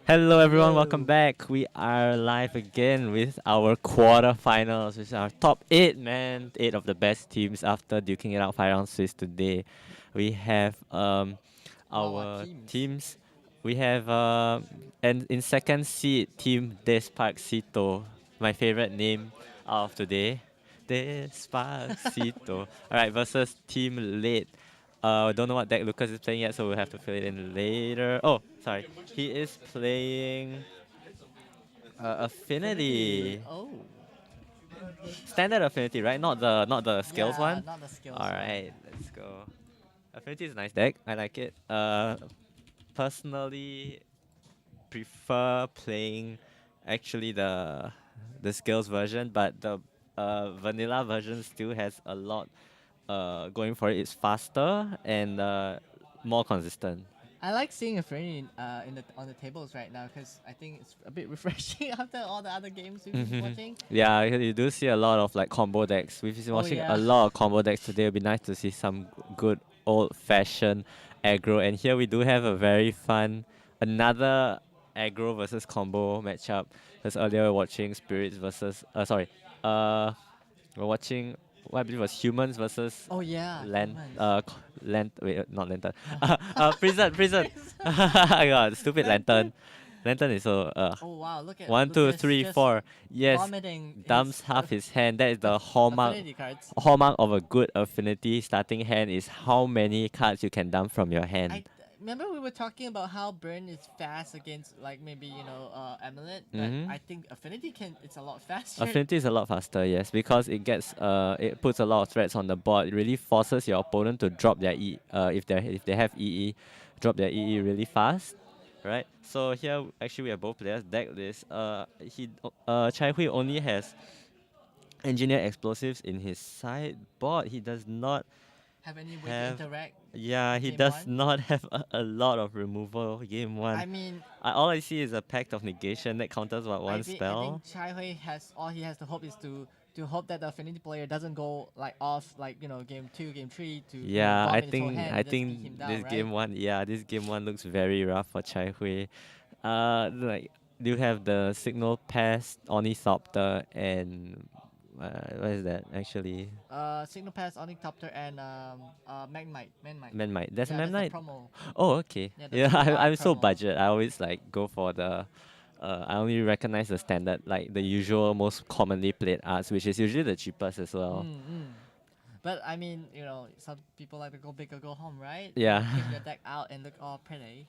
Hello everyone, welcome Hello. back. We are live again with our quarterfinals, which is our top 8, man. 8 of the best teams after duking it out 5 round Swiss today. We have Wow, our teams. teams. We have and in second seed team Despacito, my favorite name of today. Despacito. Alright, versus team late. Don't know what deck Lucas is playing yet, so we'll have to fill it in later. Oh, sorry. He is playing Affinity. Affinity. Oh. Standard Affinity, right? Not the skills Yeah, one. not the skills one. Alright, let's go. Affinity is a nice deck. I like it. Personally prefer playing actually the skills version, but the vanilla version still has a lot going for it. It's faster and more consistent. I like seeing Affinity in the on the tables right now because I think it's a bit refreshing after all the other games we've been watching. Yeah, you do see a lot of like combo decks. We've been Oh watching yeah. a lot of combo decks today. It'd be nice to see some good old fashioned aggro. And here we do have a very fun another aggro versus combo matchup. Because earlier we were watching spirits versus we're watching what I believe was humans versus Oh yeah, land humans. wait not lantern prison I got stupid Lantern. lantern is so Oh wow, look at one, two, Lucas three, just four. Yes, vomiting dumps his half his hand. That is the Affinity cards. hallmark of a good affinity starting hand is how many cards you can dump from your I hand. remember we were talking about how Burn is fast against like maybe Amulet, but Mm-hmm. I think Affinity can it's a lot faster. Affinity is a lot faster, yes, because it puts a lot of threats on the board. It really forces your opponent to drop their if they have EE, drop their EE really fast, right? So here actually we have both players deck list. Chai Hui only has engineer explosives in his sideboard. He does not Have any way to have interact he game does one? not have a lot of removal game one. I mean, All I see is a pact of negation that counters what I one think I spell. think Chai Hui has all he has to hope is to hope that the Affinity player doesn't go like off like game two, game three to Yeah, I vomit his whole think hand I and just beat him think down, right? this game one looks very rough for Chai Hui. Like you have the signal pest, Ornithopter, and what is that actually? Signal Pass, Onyctopter, and Manmite. Manmite. There's a Yeah, that's the Manmite. promo. Oh, okay. Yeah, the Yeah, POI I'm so promo. budget. I always like go for the. I only recognize the standard, like the usual, most commonly played arts, which is usually the cheapest as well. Mm. But I mean, some people like to go big or go home, right? Yeah. Kit your deck out and look all pretty.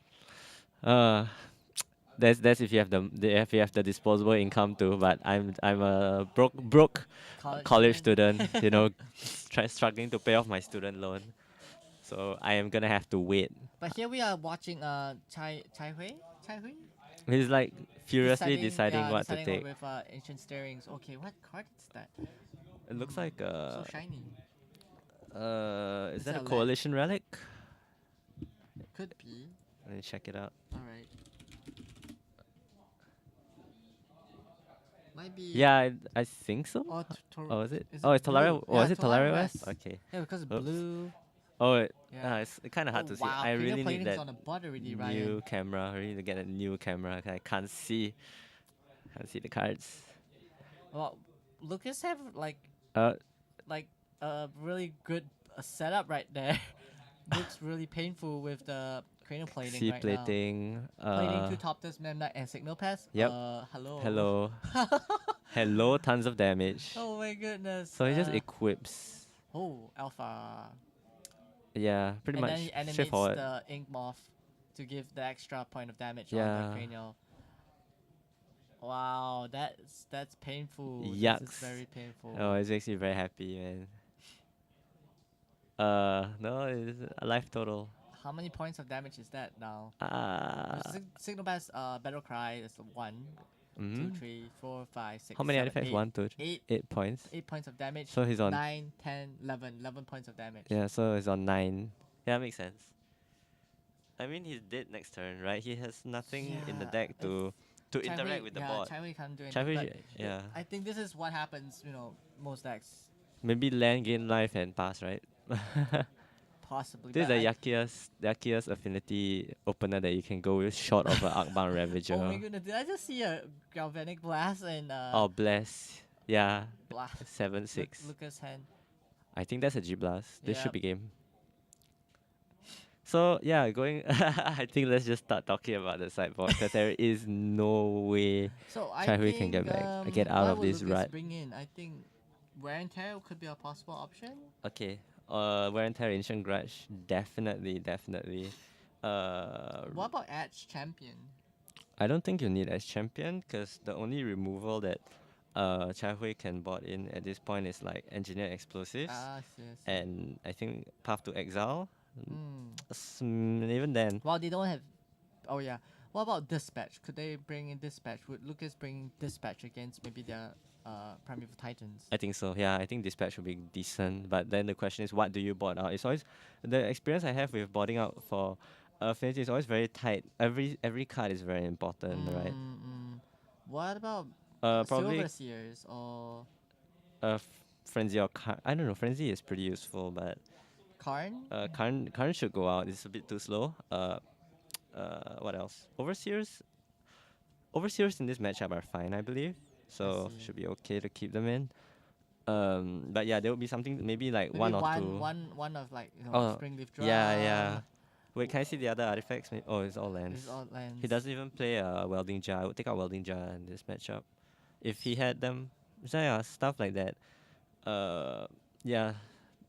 uh, that's if you have if you have the disposable income too. But I'm a broke College college student. student. Struggling to pay off my student loan. So I am gonna have to wait. But here we are watching Chai Hui. He's like furiously Deciding deciding what to deciding take. with ancient stirrings. Okay, what card is that? It looks like So shiny. is Is that it a a land? coalition relic? Could be. Let me check it out. All right. Might be. Yeah, I think so. Oh, Oh, is it? is Oh, it it's Talaria. blue? Was Yeah, it Talaria Tolaria West? West. Okay. Yeah, because Oops. blue. Oh, Yeah. it's kind of hard to see. Wow, I cranial really need plating's that on the board already, new Ryan. camera. I really need to get a new camera. I can't see the cards. Well, Lucas have Uh, like a really good setup right there. Looks really painful with the cranial plating sea right now. plating. Plating two top tiers, Memnite, and Signal Pass. Yep. Hello. Hello. Hello, tons of damage. Oh my goodness. So he just equips. Alpha. Yeah, pretty And much then he animates straightforward. the Ink Moth to give the extra point of damage on Yeah. the cranial. Wow, that's painful. This is Yucks. very painful. Oh, it makes me very happy, man. No, it's a life total. How many points of damage is that now? Ah. Signal Pass Battle Cry is 1, 2, Mm-hmm. 3, 4, 5, 6, How many 7, artifacts? 8. One, two, three. 8, 8 points. 8 points of damage. So he's on. 9, 10, 11. 11 points of damage. Yeah, so he's on 9. Yeah, makes sense. I mean, he's dead next turn, right? He has nothing in the Yeah, deck to Chai interact Hui- with the yeah, board. Chai Hui can't do Chai anything. Hui, But yeah. I think this is what happens, most decks. Maybe land, gain life, and pass, right? possibly. This is but the I- Yakia's Affinity opener that you can go with short of an Arkbound Oh my Ravager. goodness! Did I just see a galvanic blast and Oh, bless. Yeah, blast? 7-6. Lucas hand. I think that's a G Blast. This should Yep. be game. So yeah, going. I think let's just start talking about the sideboard because there is no way So I Chai Hui can think get out what of would this Lucas rut. bring in? I think wear and tear could be a possible option. Okay. Wear and tear Ancient Grudge, definitely. What about Edge Champion? I don't think you need as champion because the only removal that Chai Hui can bot in at this point is like Engineered Explosives Ah, yes. and I think Path to Exile. Hmm. Even then, Well, they don't have. Oh yeah. What about Dispatch? Could they bring in Dispatch? Would Lucas bring Dispatch against maybe their Primeval Titans? I think so. Yeah, I think Dispatch would be decent. But then the question is, what do you bot out? It's always the experience I have with botting out for Affinity is always very tight. Every card is very important, right? Mm. What about Probably Silver Seers or Frenzy or I don't know. Frenzy is pretty useful, but Karn? current should go out. It's a bit too slow. What else? Overseers in this matchup are fine, I believe. So see. should be okay to keep them in. But yeah, there will be something maybe like Maybe one or two. one of like Oh, Springleaf Drum. yeah. Wait, can I see the other artifacts? Oh, it's all lands. It's all lands. He doesn't even play a Welding Jar. I would take out Welding Jar in this matchup. If he had them. So yeah, stuff like that. Yeah.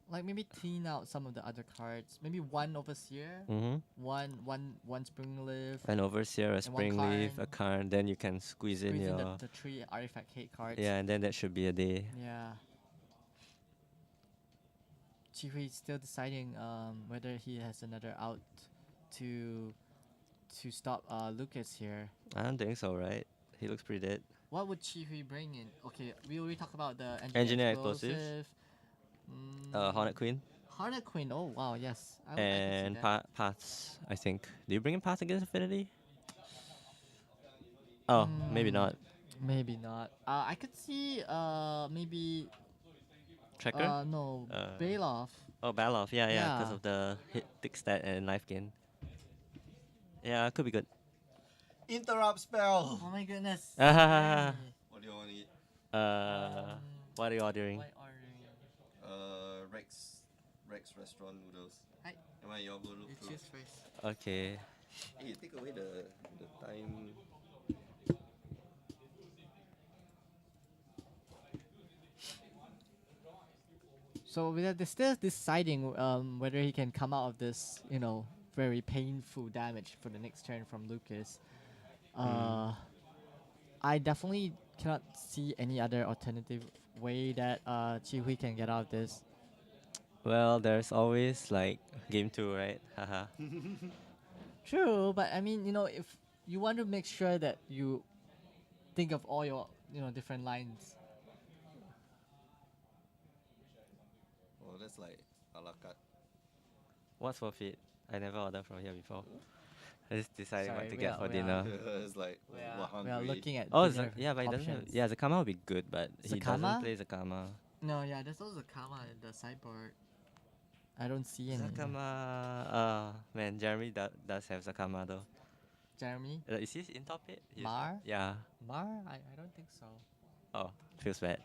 Like maybe clean out some of the other cards. Maybe one Overseer, Mm-hmm. one Springleaf. An Overseer, a And one Springleaf, a Karn. Karn, then you can squeeze in Squeeze in your... the three artifact hate cards. Yeah, and then that should be a day. Yeah. Chihui is still deciding whether he has another out to stop Lucas here. I don't think so, right? He looks pretty dead. What would Chihui bring in? Okay, we already talked about the Engineer explosive. Explosives. Hornet Queen. Hornet Queen. Oh wow, yes. I can And see that. Paths, I think. Do you bring in Paths against Affinity? Oh, maybe not. Maybe not. I could see maybe Tracker? no Uh, Bailoff. Oh, Baloff, yeah, because Yeah. of the hit tick stat and life gain. Yeah, could be good. Interrupt spell. Oh my goodness. Ah. Hey. What do you want to eat? What are you ordering? What are you? Rex restaurant noodles. Hi. Am I your go look You through? choose first. Okay. Hey, take away the time. So they're still deciding whether he can come out of this, very painful damage for the next turn from Lucas. I definitely cannot see any other alternative way that Chi Hui can get out of this. Well, there's always like game 2, right? Haha. True, but I mean, if you want to make sure that you think of all your, different lines. Oh, that's like a la carte. What's worth it? I never ordered from here before. I just decided Sorry, what to we get are- for we are- dinner. It's like We we're are hungry. looking at Oh, dinner yeah, but he doesn't have... options. Yeah, Zakama would be good, but he Zakama? doesn't play Zakama. No, yeah, there's also Kama in the sideboard. I don't see any. Zakama... man, Jeremy does have Zakama though. Jeremy? Is he in top 8? Mar? Yeah. Mar? I don't think so. Oh, feels bad.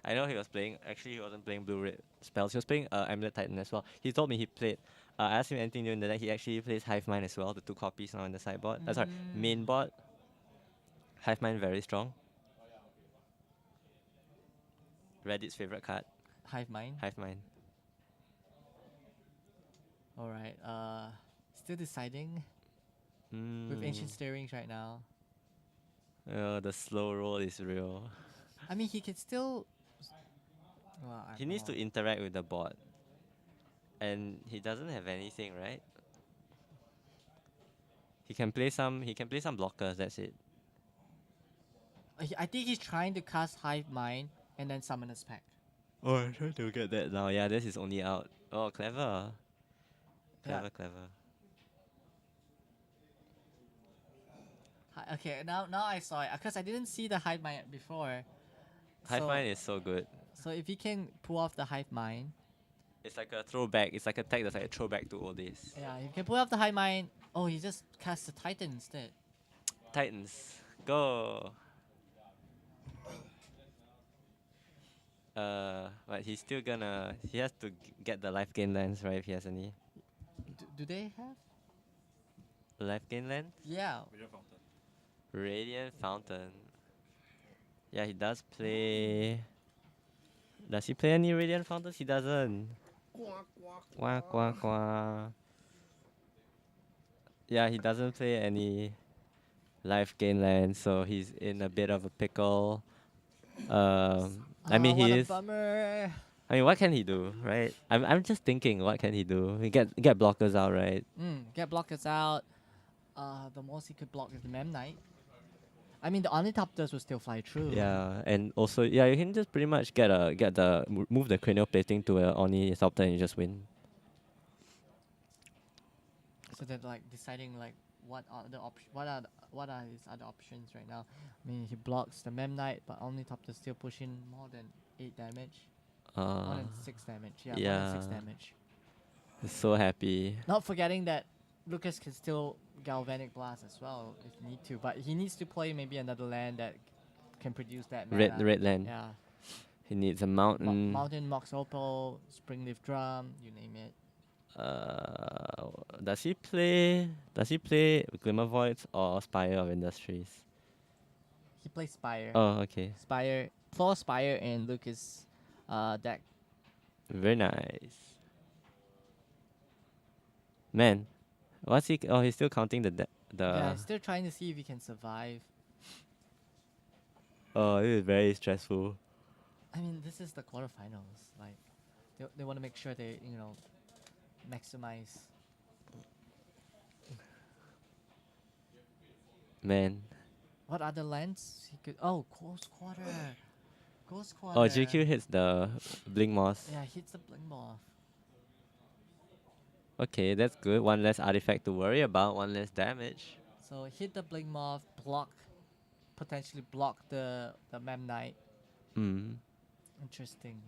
I know he was playing... Actually, he wasn't playing blue-red spells. He was playing Amulet Titan as well. He told me he played... I asked him anything new in the deck. He actually plays Hive Mind as well. The 2 copies now in the sideboard. Sorry, main board. Hive Mind very strong. Reddit's favorite card. Hive Mind? Hive Mind. Alright, still deciding with Ancient Stirrings right now. The slow roll is real. I mean, he can still... Well, I He don't needs to know. interact with the board. And he doesn't have anything, right? He can play some blockers, that's it. I think he's trying to cast Hive Mind and then summon a spec. Oh, I'm trying to get that now. Yeah, this is only out. Oh, clever. Yeah. Clever. Okay, now I saw it because I didn't see the Hive Mind before. Hive So- Mind is so good. So if he can pull off the Hive Mind, It's like a throwback. It's like a tech that's like a throwback to old days. Yeah, you can pull off the high mind. Oh, he just cast the Titan instead. Titans, go. But he's still gonna. He has to get the life gain lens, right? If he has any Do they have? life gain lens. Yeah. Vision Fountain. Radiant Fountain. Yeah, he does play. Does he play any Radiant Fountains? He doesn't. Quack, quack, quack. Yeah, he doesn't play any life gain land, so he's in a bit of a pickle. I mean, what he a is. bummer. I mean, what can he do, right? I'm just thinking, what can he do? He get blockers out, right? Get blockers out. The most he could block is the Mem Knight. I mean, the Ornithopters will still fly through. Yeah, and also, yeah, you can just pretty much move the cranial plating to a Ornithopter and you just win. So they're like deciding like what are his other options right now. I mean, he blocks the Mem Knight, but Ornithopter still pushing more than 8 damage. More than 6 damage. Yeah, more than 6 yeah. damage. He's so happy. Not forgetting that Lucas can still Galvanic Blast as well if need to, but he needs to play maybe another land that can produce that mana. Red land. Yeah. He needs a mountain. Mountain, Mox Opal, Springleaf Drum, you name it. Does he play Glimmer Voids or Spire of Industries? He plays Spire. Oh, okay. Spire, 4 Spire in Lucas deck. Very nice. Man, what's he? Oh, he's still counting the Yeah, he's still trying to see if he can survive. Oh, this is very stressful. I mean, this is the quarterfinals. Like, they want to make sure they, maximize. Man. What other lands he could? Oh, Ghost Quarter. Ghost Oh, Quarter. GQ hits the Blink Moss. Yeah, hits the Blink Moth. Okay, that's good. One less artifact to worry about. One less damage. So hit the Blink Moth, potentially block the Mem Knight. Interesting.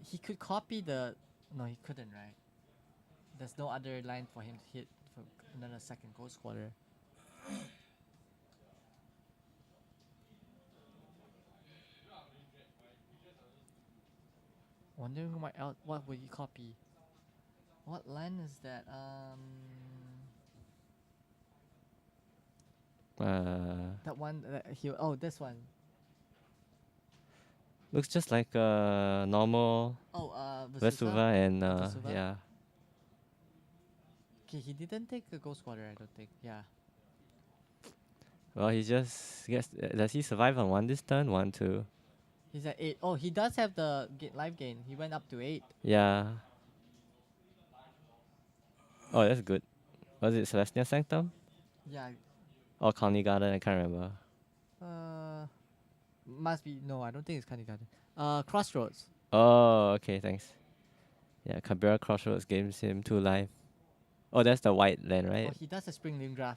He could copy the. No, he couldn't, right? There's no other line for him to hit for another second Ghost Quarter. Wondering what will he copy? What land is that? That one that this one. Looks just like a normal Vesuva and Vesuva? yeah. Okay, he didn't take the Ghost Quarter, I don't think. Yeah. Well, he just gets. Does he survive on 1 this turn? 1, 2. He's at 8. Oh, he does have the life gain. He went up to 8. Yeah. Oh, that's good. Was it Celestial Sanctum? Yeah. Or Colony Garden? I can't remember. Must be. No, I don't think it's Candy Garden. Crossroads. Oh, okay, thanks. Yeah, Cabrera Crossroads gives him 2 life. Oh, that's the white land, right? Oh, he does a Springleaf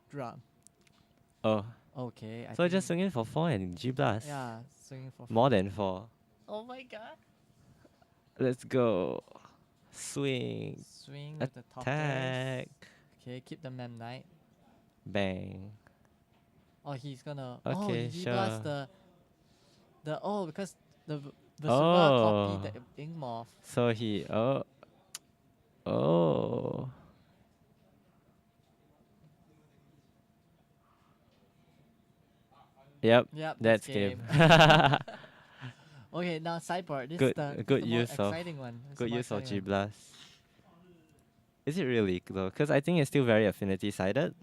Drum. Oh. Okay. So just swinging for 4 and G Blast. Yeah, swinging for More than 4. Oh my god. Let's go. Swing. Swing with the top Attack. Okay, keep the Mem Knight. Bang. Oh, he's gonna. Okay, he sure. blast because the Vesuva copied the Ink Moth. So he. Oh. Yep. That's game. Okay, now sideboard. This Good- is the good more use of- exciting one. This is Good the more use of exciting G one. Blast. Is it really though? Because I think it's still very affinity sided.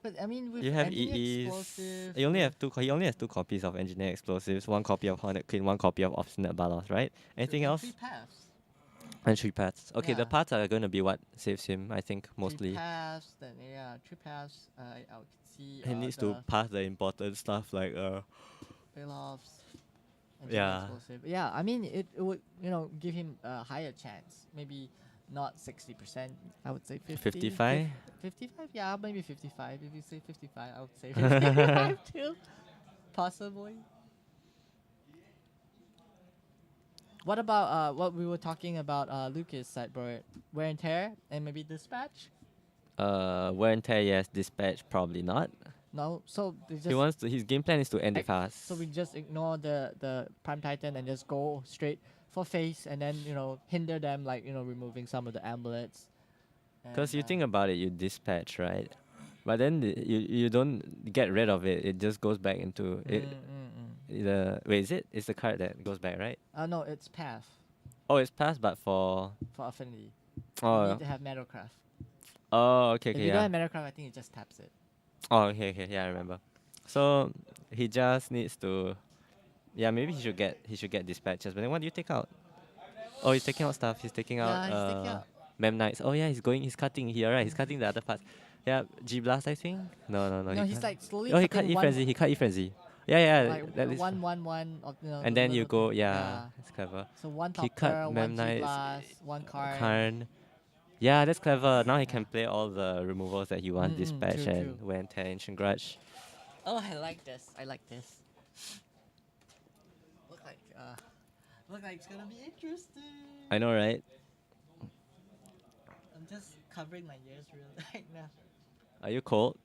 But I mean, with You have Engineer EEs. Explosive, You only have two. He only has 2 copies of Engineer Explosives, 1 copy of Hornet Queen, 1 copy of Obstinate Balos, right? Anything and else? 3 paths. And 3 paths. Okay, the Yeah. paths are going to be what saves him, I think, 3 mostly. paths. Then 3 paths. I could see. He needs to pass the important stuff like Bailoffs. Yeah. Explosive. Yeah, I mean, it would give him a higher chance. Maybe not 60%. I would say 50. 55. 55? Yeah, maybe 55. If you say 55, I would say 55 too. Possibly. What about what we were talking about Lucas sideboard wear and tear and maybe dispatch? Wear and tear, yes. Dispatch, probably not. No, so they He just wants to. His game plan is to end it Ex- fast. so we just ignore the Prime Titan and just go straight for face and then hinder them like removing some of the amulets. Because you And, think about it, you dispatch, right? But then you don't get rid of it. It just goes back into it. The wait, is it? It's the card that goes back, right? no, it's path Oh, it's passed, but for for affinity. You oh need to have Meadowcraft. okay, If okay, you don't yeah. have Meadowcraft, I think it just taps it. Oh, okay, okay, yeah, I remember. So he just needs to, yeah, maybe he should get dispatches. But then what do you take out? Oh, he's taking out stuff. He's taking out Yeah, he's taking out. Mem Knights. Oh yeah, he's cutting here, right? He's cutting the other parts. Yeah, G Blast, I think. No, no, no. No, he he's can't. like slowly Oh, he cut cutting E one, Frenzy. He cut E Frenzy. Yeah, yeah. like That is. one of And the then you little go, thing. yeah, that's clever. So one He top cut curl, Mem one G Knights, blast, one card. Karn. Yeah, that's clever. Now he can play all the removals that he wants, Mm-mm, Dispatch true, and true. Wear and Tear, Ancient Grudge. Oh, I like this. I like this. Look like it's gonna be interesting. I know, right? I'm just covering my ears real right now. Are you cold?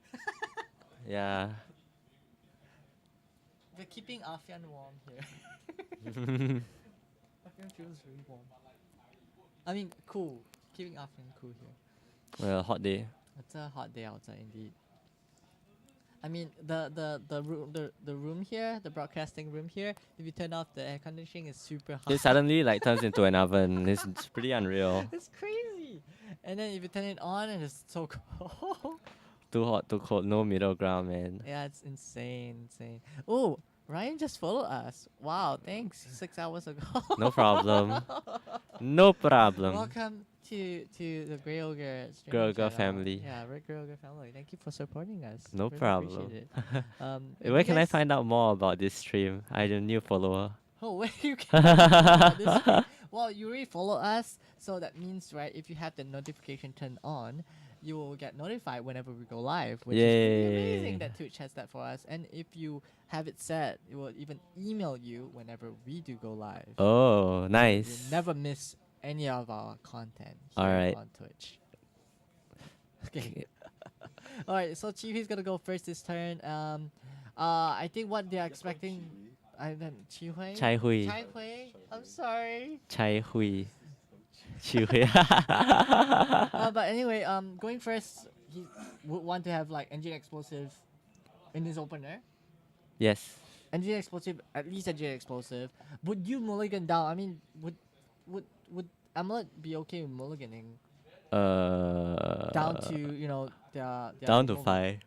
Yeah. We're keeping Afian warm here. Afian feels really warm. I mean, cool. Keeping Afian cool here. Well, hot day. It's a hot day outside indeed. I mean, the room here, the broadcasting room here. If you turn off the air conditioning, it's super hot. It suddenly like turns into an oven. It's pretty unreal. It's crazy. And then if you turn it on, and it's so cold. Too hot, too cold, no middle ground, man. Yeah, it's insane, insane. Oh, Ryan just followed us. Wow, thanks. 6 hours ago. No problem. No problem. Welcome to the Grey Ogre streaming Grey Ogre channel. family. Yeah, Grey Ogre family. Thank you for supporting us. No Really problem. appreciate it. If Where you can I guys- find out more about this stream? I'm a new follower. Oh, where you can find out more about this stream? Well, you already follow us, so that means right. If you have the notification turned on, you will get notified whenever we go live, which is pretty amazing Yay. that Twitch has that for us. And if you have it set, it will even email you whenever we do go live. Oh, You'll nice. never miss any of our content here Alright. on Twitch. Okay. Alright, so Chihi's gonna go first this turn. I think what they're expecting. I don't Chihui. Chai Hui. Chai Hui. I'm sorry. Chai Hui. Chi Hui. But anyway, going first, he would want to have like engine explosive in his opener. Yes. Engine explosive, at least engine explosive. Would you mulligan down? I mean, would Amulet be okay with mulliganing down to their down to removal? 5.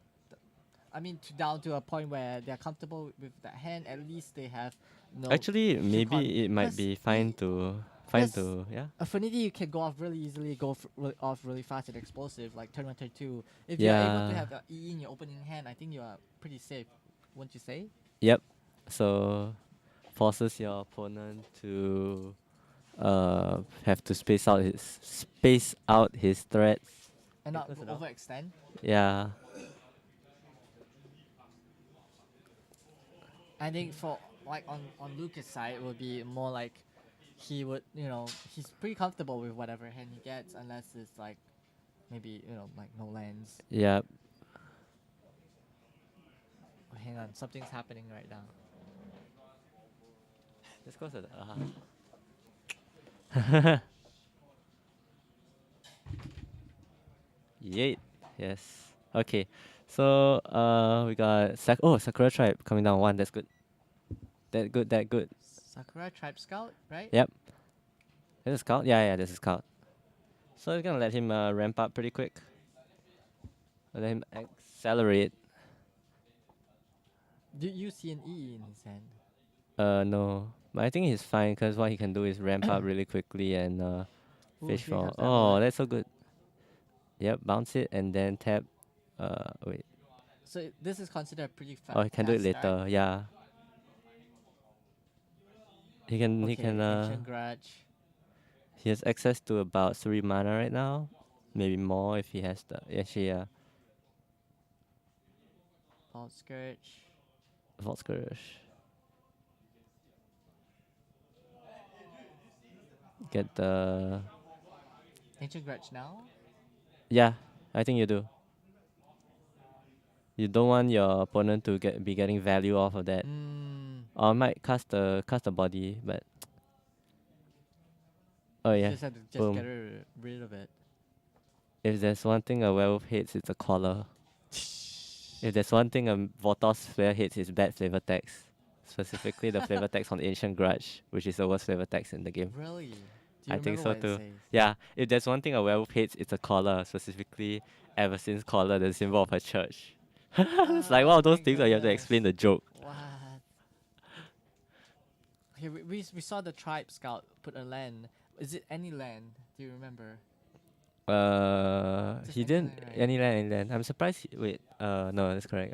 I mean, down to a point where they're comfortable with that hand. At least they have no. Actually, maybe con- it might because be fine to yes. yeah. Affinity, you can go off really easily, off really fast and explosive, like turn 1, turn 2. If you're able Yeah. to have EE in your opening hand, I think you are pretty safe, wouldn't you say? Yep. So forces your opponent to have to space out his threats. And not close enough. overextend. Yeah. I think for like on Lucas' side, it would be more like he would, he's pretty comfortable with whatever hand he gets, unless it's like maybe like no lands. Yep. Oh, hang on, something's happening right now. Let's go to the Yeet. Yes. Okay. So we got Sakura Tribe coming down 1. That's good. That good. Sakura Tribe Scout, right? Yep. There's a scout? Yeah, there's a scout. So it's gonna let him ramp up pretty quick. Let him accelerate. Do you see an EE in his hand? No. But I think he's fine because what he can do is ramp up really quickly and Ooh, fish he for. has that Oh, one. that's so good. Yep, bounce it and then tap. Wait. So this is considered a pretty fast. Oh, he can do it later. Yeah. He can. Okay, He can. Ancient Grudge. He has access to about 3 mana right now. Maybe more if he has the. Actually, yeah. Vault Scourge. Vault Scourge. get the. Ancient Grudge now. Yeah, I think you do. You don't want your opponent to be getting value off of that. Or might cast the body, but oh You yeah, just have to just boom. get rid of it. If there's one thing a werewolf hates, it's a collar. If there's one thing a Votos player hates, it's bad flavor text. Specifically the flavor text on Ancient Grudge, which is the worst flavor text in the game. Really? Do you I think remember so what it too. says? Yeah, if there's one thing a werewolf hates, it's a collar. Specifically, ever since collar, the symbol of a church. It's like one Oh of those my things where you have to explain the goodness. joke. What? Okay, we saw the tribe scout put a land. Is it any land? Do you remember? Just He any didn't land, right? any land. I'm surprised. Wait, no, that's correct.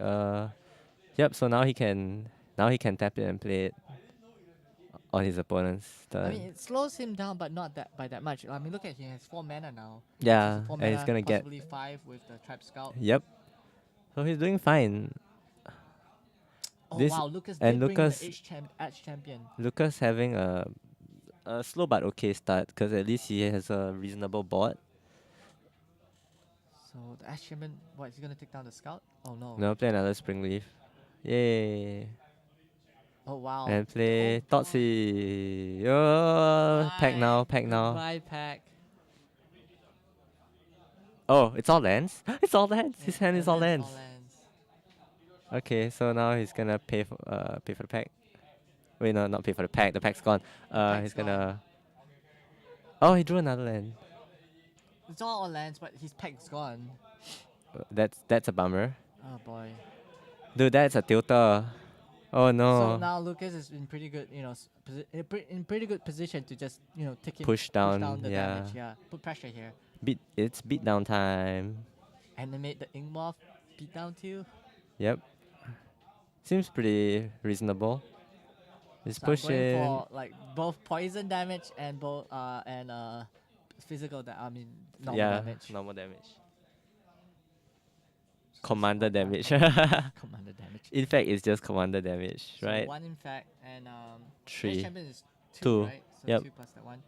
Yep. So now he can tap it and play it on his opponent's I mean, turn. it slows him down, but not that by that much. I mean, look at him; he has 4 mana now. Yeah, So 4 and he's mana, gonna get. possibly 5 with the tribe scout. Yep. So he's doing fine. Oh This wow, Lucas and did bring in the Lucas Edge champion. Lucas having a slow but okay start because at least he has a reasonable board. So the Edge champion, what is he gonna take down the scout? Oh no. Now play another spring leaf. Yay! Oh wow. And play Oh, Thoughtsy. Oh, pack now, pack now. Goodbye, pack. Oh, it's all lands. It's all lands. His hand is all Lands, lands. all lands. Okay, so now he's gonna pay for the pack. Wait, no, not pay for the pack. The pack's gone. pack's He's gone. gonna. Oh, he drew another land. It's all lands, but his pack's gone. That's a bummer. Oh boy. Dude, that's a tilter. Oh no. So now Lucas is in pretty good, in pretty good position to just, Push down, the yeah. damage. Yeah, put pressure here. It's beat down time. Animate the ink moth, beat down too. Yep. Seems pretty reasonable. He's So I'm going pushing. for like both poison damage and physical. Normal damage. Normal damage. So Commander just one damage. commander damage. In fact, it's just commander damage, So right? 1 in fact, and Three. Edge champion is 2, Two. right? So Yep. 2 plus that 1.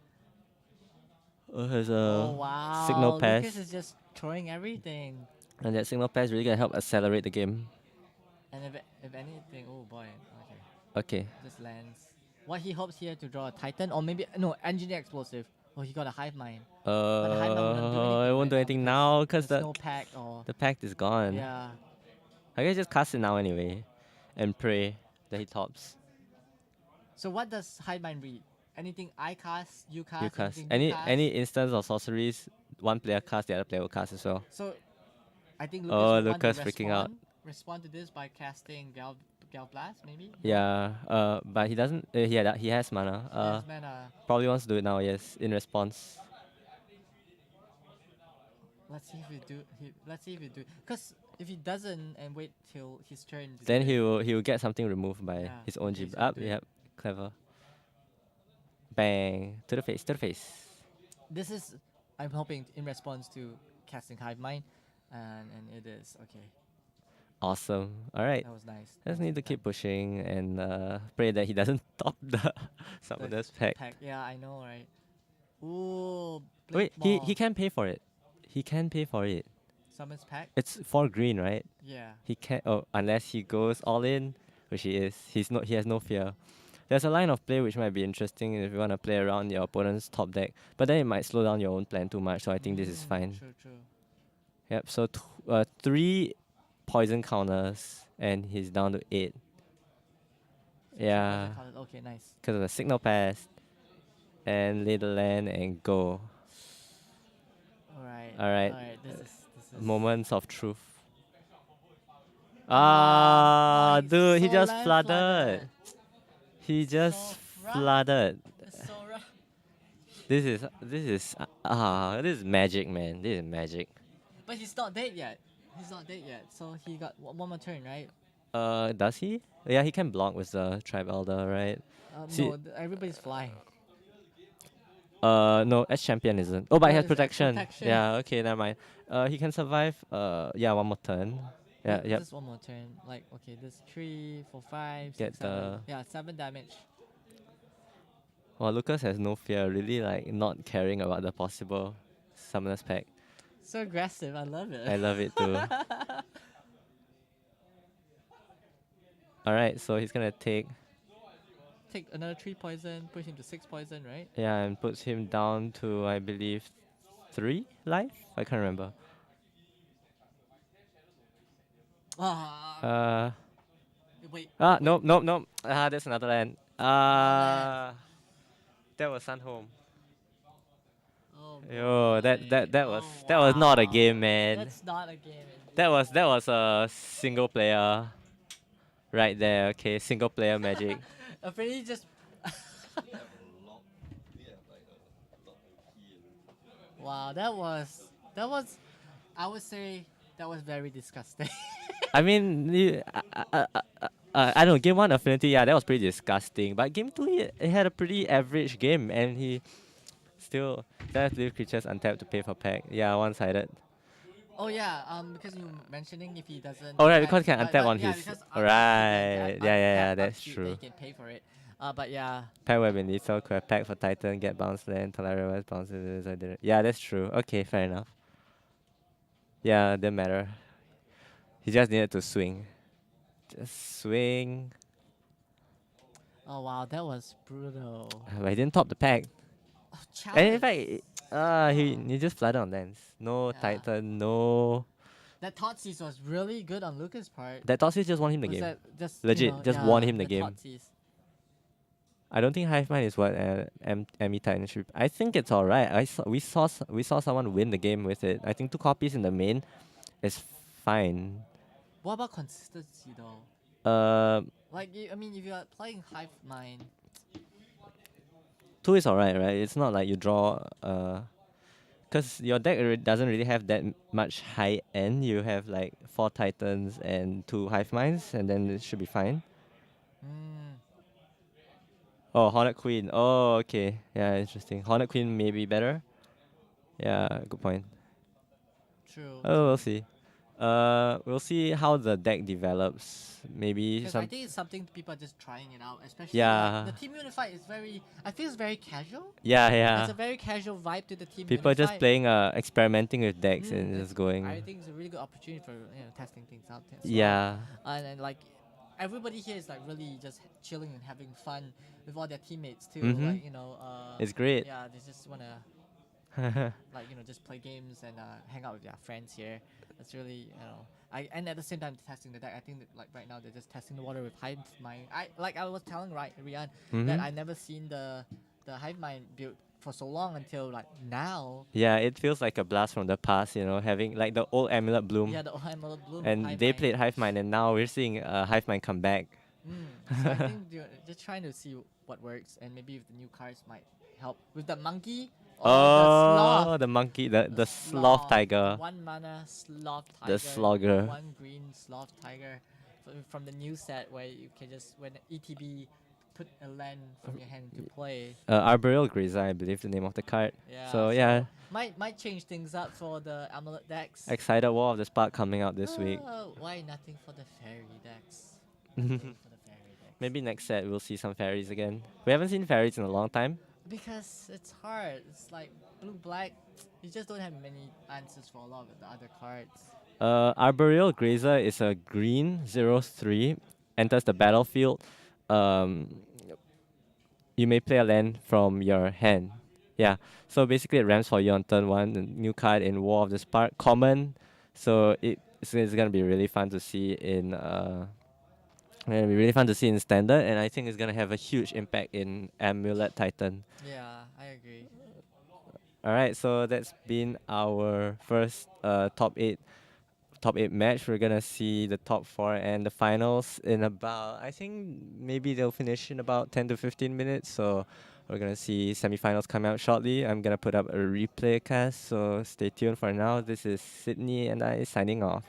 Has a Oh wow! signal pass, Lucas is just throwing everything. and that signal pass really gonna help accelerate the game. And if anything, oh boy, okay, Okay. just lands. What he hopes here to draw a Titan or maybe no engineer explosive. Oh, he got a hive mind. But the hive mind wouldn't do anything. It won't do right anything now because there's the no pack or the pact is gone. yeah. I guess just cast it now anyway, and pray that he tops. So what does hive mind read? Anything I cast, you cast. You cast anything you any instance of sorceries, one player cast, the other player will cast as well. So I think Lucas Oh, would Lucas want to freaking out. respond to this by casting Gal Blast maybe. Yeah. But he doesn't. He has mana. Yes, mana. Probably wants to do it now. Yes, in response. Let's see if we do. Let's see if we do. Because if he doesn't and wait till his turn, to Then do it, he will get something removed by Yeah, his own he's GB. gonna Up. do it. Yep. Clever. Bang to the face. To the face. This is. I'm hoping in response to casting Hive Mind, and it is okay. Awesome. All right. That was nice. Just Nicely need to done. keep pushing and pray that he doesn't top the summoner's pack. Yeah, I know, right? Ooh. Wait, Blink he can pay for it. He can pay for it. Summons pack. It's 4 green, right? Yeah. He can't. Oh, unless he goes all in, which he is. He has no fear. There's a line of play which might be interesting if you want to play around your opponent's top deck, but then it might slow down your own plan too much. So I think this is fine. True. Yep. So 3 poison counters and he's down to 8. Yeah, Okay, nice. because of the signal pass, and lay the land and go. Alright. Alright. This is Moments of truth. Nice. Dude, he So just land flooded. He So just rough. flooded. It's so rough. This is magic, man. This is magic. But he's not dead yet. So he got one more turn, right? Does he? Yeah, he can block with the Tribe Elder, right? See- No, everybody's flying. No, Edge Champion isn't. Oh, but he No, has it's Edge protection. protection. Yeah, okay, never mind. He can survive. Yeah, one more turn. Yeah, yep. Just one more turn. Like, okay, this 3, 4, 5, Get 6, 7. the- Yeah, 7 damage. Oh, Lucas has no fear, really like not caring about the possible summoners pack. So aggressive. I love it. I love it too. Alright, so he's gonna take, Take another 3 poison, push him to 6 poison, right? yeah, and puts him down to, I believe, 3 life? I can't remember. Ah, Uh, wait. nope, nope, nope. That's another land. That was Sun Home. Oh Yo, boy. Oh that was not a wow. game, man. That's not a game. That was a single player right there. Okay, single player magic. Affinity just. We have a lot. We have like a lot of key and Wow, that was. I would say that was very disgusting. I mean, I don't know. Game one Affinity, yeah, that was pretty disgusting. But game two, it had a pretty average game, and he still does leave creatures untapped to pay for pack. Yeah, one sided. Oh yeah, because you mentioning if he doesn't. Oh right, attack- because he can untap on yeah, his. because Right, yeah, that's upkeep, true. they can pay for it. But yeah. Pack would have been lethal, could have packed for Titan, get bounce land, tolerate bounces. I didn't. Yeah, that's true. Okay, fair enough. Yeah, didn't matter. He just needed to swing. Just swing. Oh wow, that was brutal. But he didn't top the pack. Oh, And in challenge. fact, he just flooded on lands. No Yeah. Titan, no. That Thoughtseize was really good on Lucas' part. That Toxic just won him the Was game. that just Legit, just won him the game. Thoughtseize. I don't think Hive Mind is what Emmy Titan should. I think it's alright. We saw someone win the game with it. I think 2 copies in the main is fine. What about consistency though? Uh, Like, I mean, if you're playing Hive Mind, 2 is alright, right? It's not like you draw. Because your deck doesn't really have that much high end. You have like 4 Titans and 2 Hive Minds, and then it should be fine. mm, Oh, Hornet Queen. Oh, okay. Yeah, interesting. Hornet Queen may be better. Yeah, good point. true. Oh, we'll see. We'll see how the deck develops. Maybe Because I some. think it's something people are just trying it out, especially Yeah. like the Team Unified is very. I feel it's very casual. Yeah, It's yeah. a very casual vibe to the Team People are just Unified. playing, experimenting with decks and It's- just going. I think it's a really good opportunity for testing things out. As Yeah. well. And then like everybody here is like really just chilling and having fun with all their teammates too. Mhm. Like It's great. yeah, they just wanna like just play games and hang out with their friends here. It's really and at the same time testing the deck. I think that like right now they're just testing the water with Hive Mind. I was telling Rian that Mhm. I never seen the Hive Mind build for so long until like now. Yeah, it feels like a blast from the past, having like the old Amulet Bloom. Yeah, the Amulet Bloom. And Hive they Mind. played Hive Mind, and now we're seeing Hive Mind come back. So I think they're just trying to see what works, and maybe if the new cards might help with the monkey. Oh, the monkey, the sloth tiger. 1 mana sloth tiger. The slogger. 1 green sloth tiger from the new set where you can just when ETB put a land from your hand to play. Arboreal Grazer, I believe the name of the card. Yeah. So yeah, might change things up for the Amulet decks. excited War of the Spark coming out this week. Why nothing for the fairy decks? Nothing for the fairy decks. Maybe next set we'll see some fairies again. We haven't seen fairies in a long time. Because it's hard. It's like blue black. You just don't have many answers for a lot of the other cards. Arboreal Grazer is a green 0/3, enters the battlefield. You may play a land from your hand. Yeah, so basically it ramps for you on turn 1. The new card in War of the Spark, common. So it's gonna be really fun to see in it'll be really fun to see in standard, and I think it's gonna have a huge impact in Amulet Titan. Yeah, I agree. Alright, so that's been our first top 8 match. We're gonna see the top 4 and the finals in about, I think maybe they'll finish in about 10 to 15 minutes. So we're gonna see semifinals come out shortly. I'm gonna put up a replay cast, so stay tuned for now. This is Sydney and I signing off.